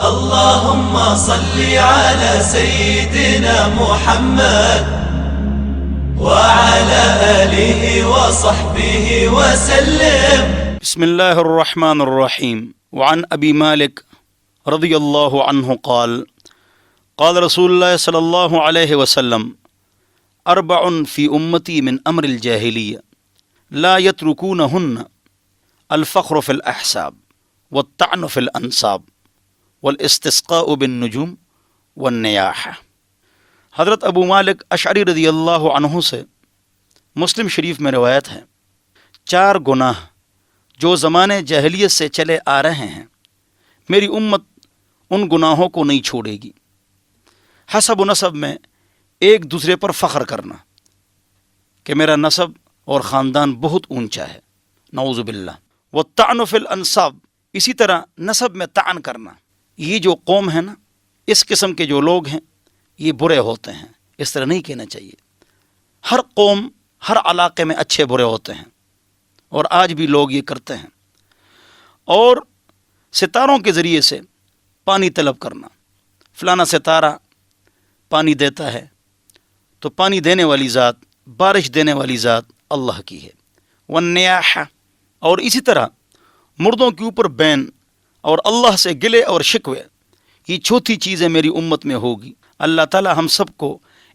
اللهم صل على سيدنا محمد وعلى آله وصحبه وسلم. بسم الله الرحمن الرحيم. وعن أبي مالك رضي الله عنه قال قال رسول الله صلى الله عليه وسلم أربع في أمتي من أمر الجاهلية لا يتركونهن الفخر في الأحساب والطعن في الأنساب والاستسقاء بالنجوم والنياحة. حضرت ابو مالک اشعری رضی اللہ عنہ سے مسلم شریف میں روایت ہے، 4 گناہ جو زمانے جاہلیت سے چلے آ رہے ہیں، میری امت ان گناہوں کو نہیں چھوڑے گی. حسب و نسب میں ایک دوسرے پر فخر کرنا کہ میرا نسب اور خاندان بہت اونچا ہے، نعوذ باللہ. والطعن فی الانساب، اسی طرح نسب میں طعن کرنا. یہ جو قوم ہے نا، اس قسم کے جو لوگ ہیں یہ برے ہوتے ہیں، اس طرح نہیں کہنا چاہیے. ہر قوم ہر علاقے میں اچھے برے ہوتے ہیں، اور آج بھی لوگ یہ کرتے ہیں. اور ستاروں کے ذریعے سے پانی طلب کرنا، فلانا ستارہ پانی دیتا ہے تو پانی دینے والی ذات، بارش دینے والی ذات اللہ کی ہے. والنیاحہ، اور اسی طرح مردوں کے اوپر بین اور اللہ سے گلے اور شکوے، یہ چوتھی چیزیں میری امت میں ہوگی. اللہ تعالی ہم سب کو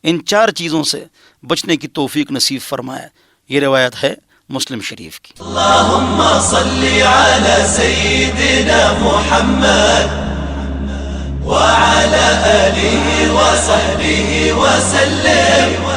ان 4 چیزوں سے بچنے کی توفیق نصیب فرمائے. یہ روایت ہے مسلم شریف کی. اللهم صل على سيدنا محمد وعلى آله وصحبه وسلم.